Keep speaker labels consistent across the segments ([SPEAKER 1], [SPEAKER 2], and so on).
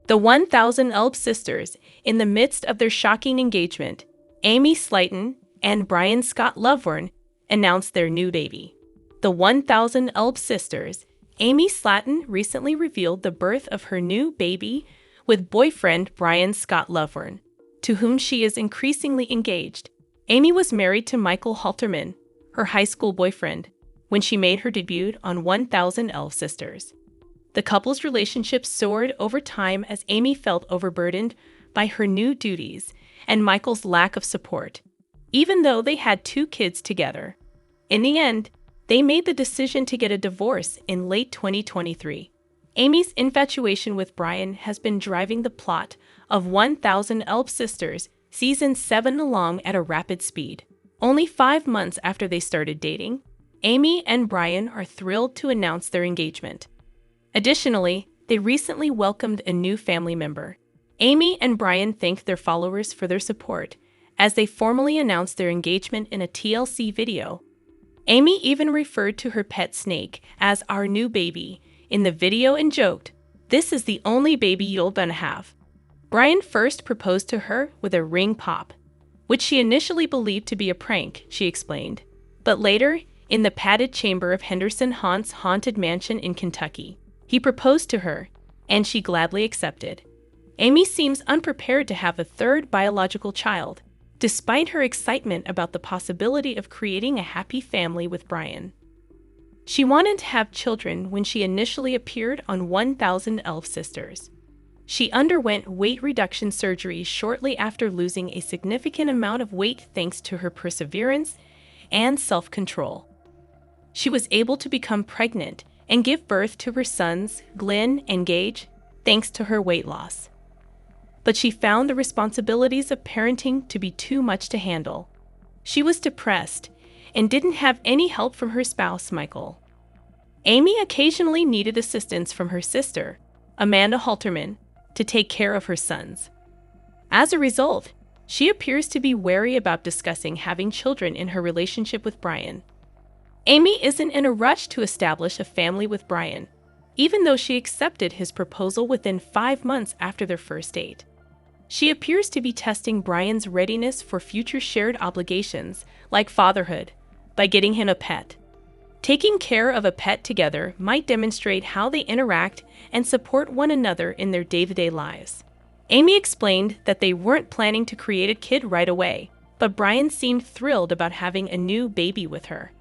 [SPEAKER 1] The 1000 Elb sisters, in the midst of their shocking engagement, Amy Slaton and Brian Scott Lovvorn, announced their new baby. The 1000 Elb sisters, Amy Slaton recently revealed the birth of her new baby with boyfriend Brian Scott Lovvorn, to whom she is increasingly engaged. Amy was married to Michael Halterman, her high school boyfriend, when she made her debut on 1000 Elf Sisters. The couple's relationship soared over time as Amy felt overburdened by her new duties and Michael's lack of support, even though they had 2 kids together. In the end, they made the decision to get a divorce in late 2023. Amy's infatuation with Brian has been driving the plot of 1000 Elf Sisters Season 7 along at a rapid speed. Only 5 months after they started dating, Amy and Brian are thrilled to announce their engagement. Additionally, they recently welcomed a new family member. Amy and Brian thanked their followers for their support as they formally announced their engagement in a TLC video. Amy even referred to her pet snake as "our new baby" in the video and joked, "This is the only baby you'll gonna have." Brian first proposed to her with a ring pop, which she initially believed to be a prank, she explained. But later, in the padded chamber of Henderson Haunt's haunted mansion in Kentucky, he proposed to her, and she gladly accepted. Amy seems unprepared to have a third biological child, despite her excitement about the possibility of creating a happy family with Brian. She wanted to have children when she initially appeared on 1000 Elf Sisters. She underwent weight reduction surgery shortly after losing a significant amount of weight thanks to her perseverance and self-control. She was able to become pregnant and give birth to her sons, Glenn and Gage, thanks to her weight loss. But she found the responsibilities of parenting to be too much to handle. She was depressed and didn't have any help from her spouse, Michael. Amy occasionally needed assistance from her sister, Amanda Halterman, to take care of her sons. As a result, she appears to be wary about discussing having children in her relationship with Brian. Amy isn't in a rush to establish a family with Brian, even though she accepted his proposal within 5 months after their first date. She appears to be testing Brian's readiness for future shared obligations, like fatherhood, by getting him a pet. Taking care of a pet together might demonstrate how they interact and support one another in their day-to-day lives. Amy explained that they weren't planning to create a kid right away, but Brian seemed thrilled about having a new baby with her.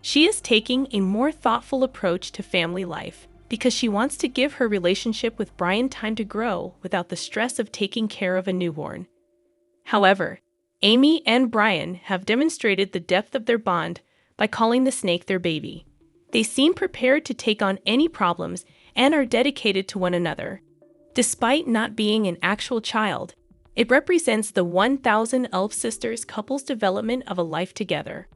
[SPEAKER 1] She is taking a more thoughtful approach to family life because she wants to give her relationship with Brian time to grow without the stress of taking care of a newborn. However, Amy and Brian have demonstrated the depth of their bond by calling the snake their baby. They seem prepared to take on any problems and are dedicated to one another. Despite not being an actual child, it represents the 1000 Elf Sisters couple's development of a life together.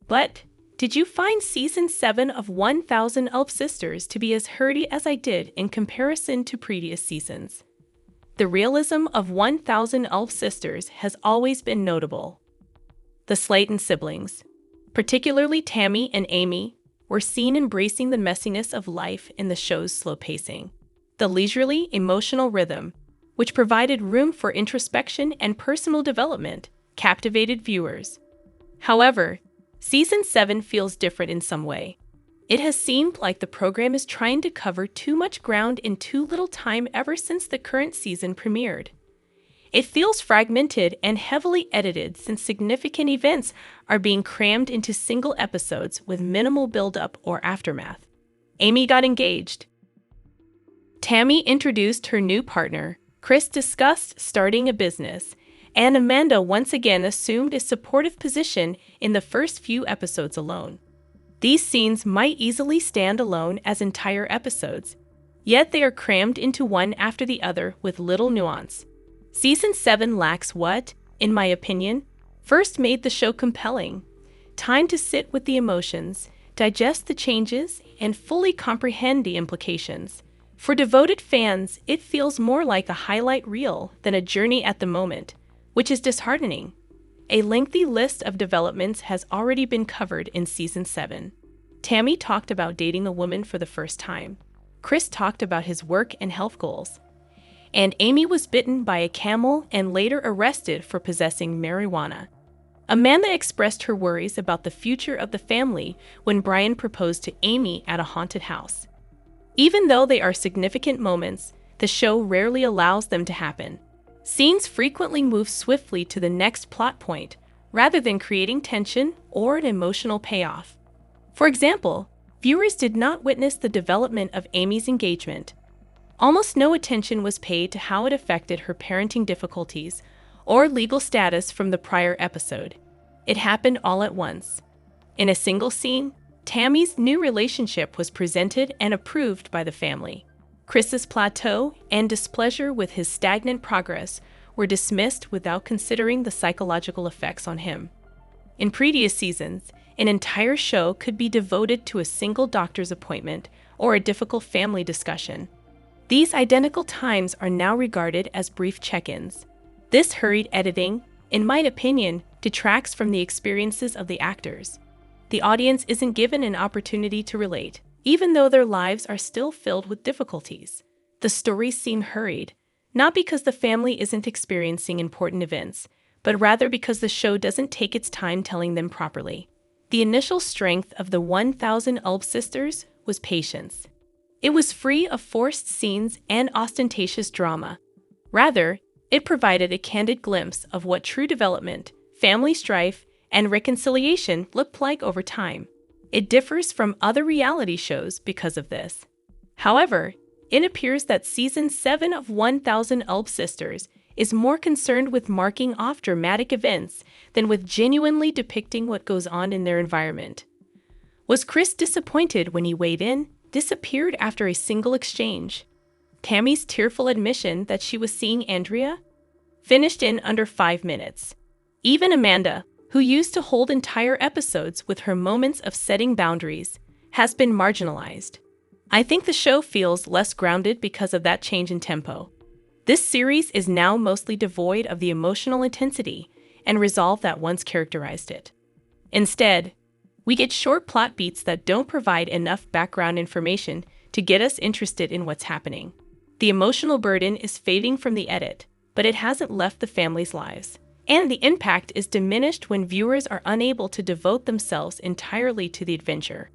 [SPEAKER 1] But did you find Season 7 of 1000 Elf Sisters to be as hurty as I did in comparison to previous seasons? The realism of 1000 Elf Sisters has always been notable. The Slaton siblings, particularly Tammy and Amy, were seen embracing the messiness of life in the show's slow pacing. The leisurely, emotional rhythm, which provided room for introspection and personal development, captivated viewers. However, Season 7 feels different in some way. It has seemed like the program is trying to cover too much ground in too little time ever since the current season premiered. It feels fragmented and heavily edited since significant events are being crammed into single episodes with minimal build-up or aftermath. Amy got engaged. Tammy introduced her new partner, Chris discussed starting a business, and Amanda once again assumed a supportive position in the first few episodes alone. These scenes might easily stand alone as entire episodes, yet they are crammed into one after the other with little nuance. Season 7 lacks what, in my opinion, first made the show compelling: time to sit with the emotions, digest the changes, and fully comprehend the implications. For devoted fans, it feels more like a highlight reel than a journey at the moment, which is disheartening. A lengthy list of developments has already been covered in Season 7. Tammy talked about dating a woman for the first time. Chris talked about his work and health goals. and Amy was bitten by a camel and later arrested for possessing marijuana. Amanda expressed her worries about the future of the family when Brian proposed to Amy at a haunted house. Even though they are significant moments, the show rarely allows them to happen. Scenes frequently move swiftly to the next plot point, rather than creating tension or an emotional payoff. For example, viewers did not witness the development of Amy's engagement. Almost no attention was paid to how it affected her parenting difficulties or legal status from the prior episode. It happened all at once. In a single scene, Tammy's new relationship was presented and approved by the family. Chris's plateau and displeasure with his stagnant progress were dismissed without considering the psychological effects on him. In previous seasons, an entire show could be devoted to a single doctor's appointment or a difficult family discussion. These identical times are now regarded as brief check-ins. This hurried editing, in my opinion, detracts from the experiences of the actors. The audience isn't given an opportunity to relate, even though their lives are still filled with difficulties. The stories seem hurried, not because the family isn't experiencing important events, but rather because the show doesn't take its time telling them properly. The initial strength of the 1000 Ulb sisters was patience. It was free of forced scenes and ostentatious drama. Rather, it provided a candid glimpse of what true development, family strife, and reconciliation looked like over time. It differs from other reality shows because of this. However, it appears that Season 7 of 1000 Ulb Sisters is more concerned with marking off dramatic events than with genuinely depicting what goes on in their environment. Was Chris disappointed when he weighed in, disappeared after a single exchange? Tammy's tearful admission that she was seeing Andrea finished in under 5 minutes. Even Amanda, who used to hold entire episodes with her moments of setting boundaries, has been marginalized. I think the show feels less grounded because of that change in tempo. This series is now mostly devoid of the emotional intensity and resolve that once characterized it. Instead, we get short plot beats that don't provide enough background information to get us interested in what's happening. The emotional burden is fading from the edit, but it hasn't left the family's lives. And the impact is diminished when viewers are unable to devote themselves entirely to the adventure.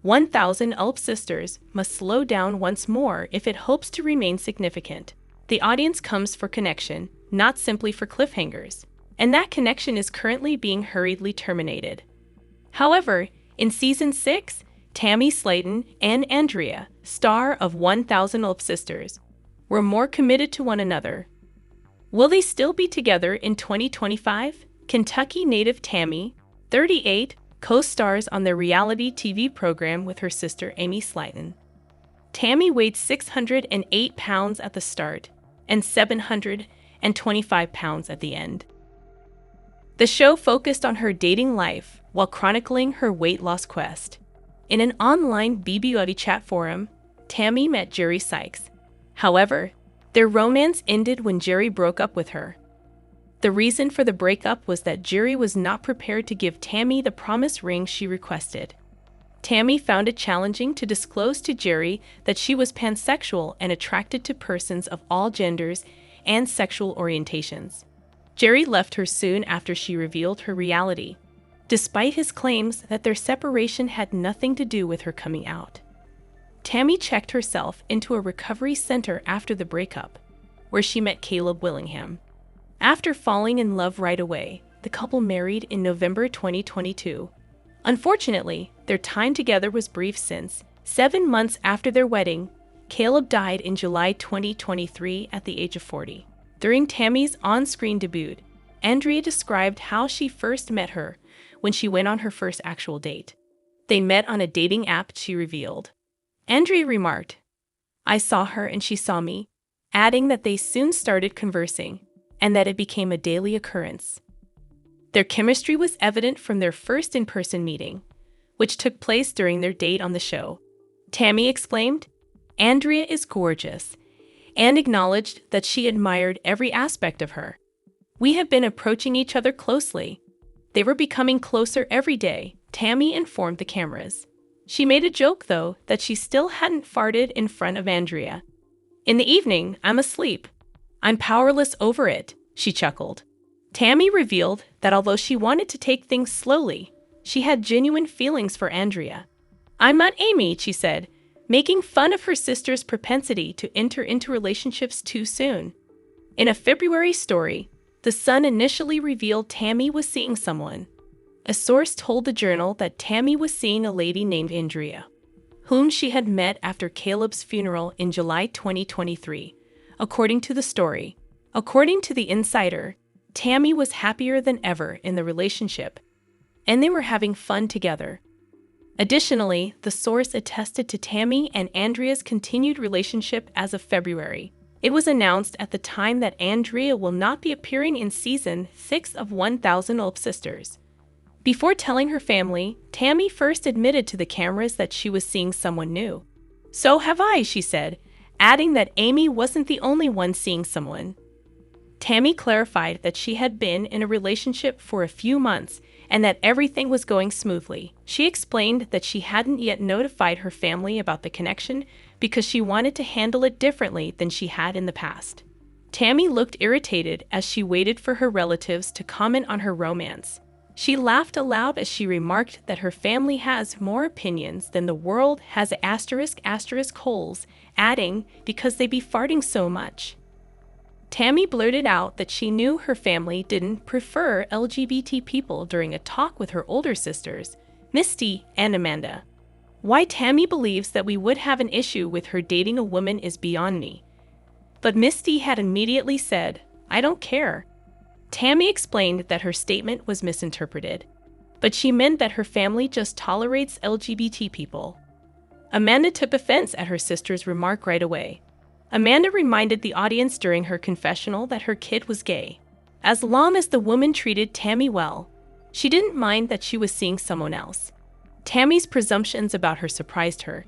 [SPEAKER 1] 1000 Ulb Sisters must slow down once more if it hopes to remain significant. The audience comes for connection, not simply for cliffhangers, and that connection is currently being hurriedly terminated. However, in Season 6, Tammy, Slaton, and Andrea, star of 1000 Ulb Sisters, were more committed to one another. Will they still be together in 2025? Kentucky native Tammy, 38, co-stars on their reality TV program with her sister Amy Slaton. Tammy weighed 608 pounds at the start and 725 pounds at the end. The show focused on her dating life while chronicling her weight loss quest. In an online BBOD chat forum, Tammy met Jerry Sykes. However, their romance ended when Jerry broke up with her. The reason for the breakup was that Jerry was not prepared to give Tammy the promised ring she requested. Tammy found it challenging to disclose to Jerry that she was pansexual and attracted to persons of all genders and sexual orientations. Jerry left her soon after she revealed her reality, despite his claims that their separation had nothing to do with her coming out. Tammy checked herself into a recovery center after the breakup, where she met Caleb Willingham. After falling in love right away, the couple married in November 2022. Unfortunately, their time together was brief since, 7 months after their wedding, Caleb died in July 2023 at the age of 40. During Tammy's on-screen debut, Andrea described how she first met her when she went on her first actual date. They met on a dating app, she revealed. Andrea remarked, "I saw her and she saw me," adding that they soon started conversing and that it became a daily occurrence. Their chemistry was evident from their first in-person meeting, which took place during their date on the show. Tammy exclaimed, "Andrea is gorgeous," and acknowledged that she admired every aspect of her. "We have been approaching each other closely. They were becoming closer every day," Tammy informed the cameras. She made a joke, though, that she still hadn't farted in front of Andrea. "In the evening, I'm asleep," I'm powerless over it, she chuckled. Tammy revealed that although she wanted to take things slowly, she had genuine feelings for Andrea. I'm not Amy, she said, making fun of her sister's propensity to enter into relationships too soon. In a February story, The Sun initially revealed Tammy was seeing someone. A source told the Journal that Tammy was seeing a lady named Andrea, whom she had met after Caleb's funeral in July 2023, according to the story. According to the insider, Tammy was happier than ever in the relationship, and they were having fun together. Additionally, the source attested to Tammy and Andrea's continued relationship as of February. It was announced at the time that Andrea will not be appearing in Season 6 of 1000 Olp Sisters. Before telling her family, Tammy first admitted to the cameras that she was seeing someone new. So have I, she said, adding that Amy wasn't the only one seeing someone. Tammy clarified that she had been in a relationship for a few months and that everything was going smoothly. She explained that she hadn't yet notified her family about the connection because she wanted to handle it differently than she had in the past. Tammy looked irritated as she waited for her relatives to comment on her romance. She laughed aloud as she remarked that her family has more opinions than the world has holes, adding, because they be farting so much. Tammy blurted out that she knew her family didn't prefer LGBT people during a talk with her older sisters, Misty and Amanda. Why Tammy believes that we would have an issue with her dating a woman is beyond me. But Misty had immediately said, I don't care. Tammy explained that her statement was misinterpreted, but she meant that her family just tolerates LGBT people. Amanda took offense at her sister's remark right away. Amanda reminded the audience during her confessional that her kid was gay. As long as the woman treated Tammy well, she didn't mind that she was seeing someone else. Tammy's presumptions about her surprised her.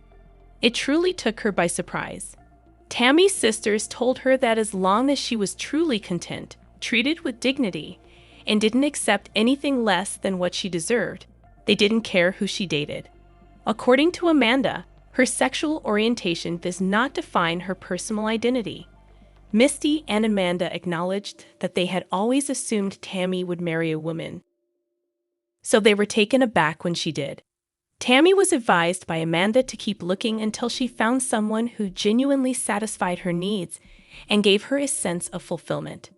[SPEAKER 1] It truly took her by surprise. Tammy's sisters told her that as long as she was truly content, treated with dignity, and didn't accept anything less than what she deserved, they didn't care who she dated. According to Amanda, her sexual orientation does not define her personal identity. Misty and Amanda acknowledged that they had always assumed Tammy would marry a woman, so they were taken aback when she did. Tammy was advised by Amanda to keep looking until she found someone who genuinely satisfied her needs and gave her a sense of fulfillment.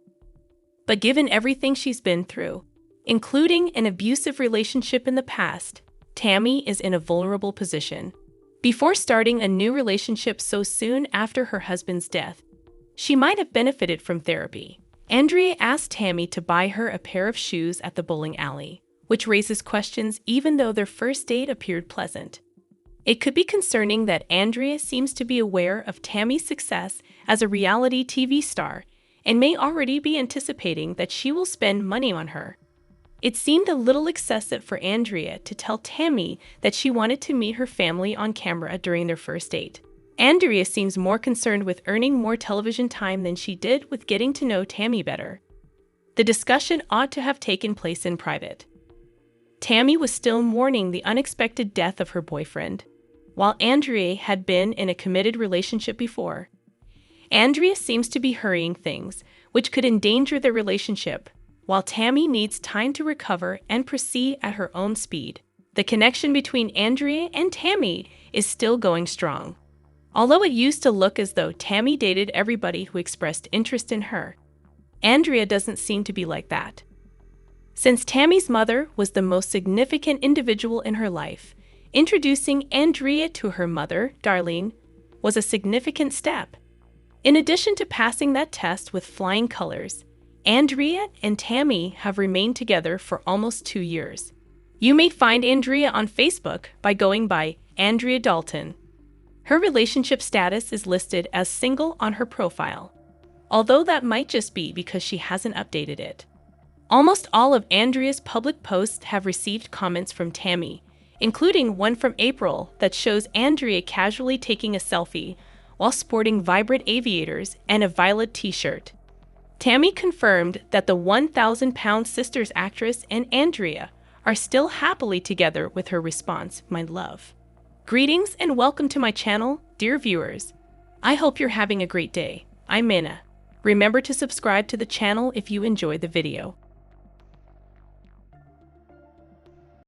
[SPEAKER 1] But given everything she's been through, including an abusive relationship in the past, Tammy is in a vulnerable position. Before starting a new relationship so soon after her husband's death, she might have benefited from therapy. Andrea asked Tammy to buy her a pair of shoes at the bowling alley, which raises questions even though their first date appeared pleasant. It could be concerning that Andrea seems to be aware of Tammy's success as a reality TV star and may already be anticipating that she will spend money on her. It seemed a little excessive for Andrea to tell Tammy that she wanted to meet her family on camera during their first date. Andrea seems more concerned with earning more television time than she did with getting to know Tammy better. The discussion ought to have taken place in private. Tammy was still mourning the unexpected death of her boyfriend, while Andrea had been in a committed relationship before. Andrea seems to be hurrying things, which could endanger their relationship, while Tammy needs time to recover and proceed at her own speed. The connection between Andrea and Tammy is still going strong. Although it used to look as though Tammy dated everybody who expressed interest in her, Andrea doesn't seem to be like that. Since Tammy's mother was the most significant individual in her life, introducing Andrea to her mother, Darlene, was a significant step. In addition to passing that test with flying colors, Andrea and Tammy have remained together for almost 2 years. You may find Andrea on Facebook by going by Andrea Dalton. Her relationship status is listed as single on her profile, although that might just be because she hasn't updated it. Almost all of Andrea's public posts have received comments from Tammy, including one from April that shows Andrea casually taking a selfie while sporting vibrant aviators and a violet t-shirt. Tammy confirmed that the 1,000-pound sisters actress and Andrea are still happily together with her response, "My love." Greetings and welcome to my channel, dear viewers. I hope you're having a great day. I'm Minna. Remember to subscribe to the channel if you enjoyed the video.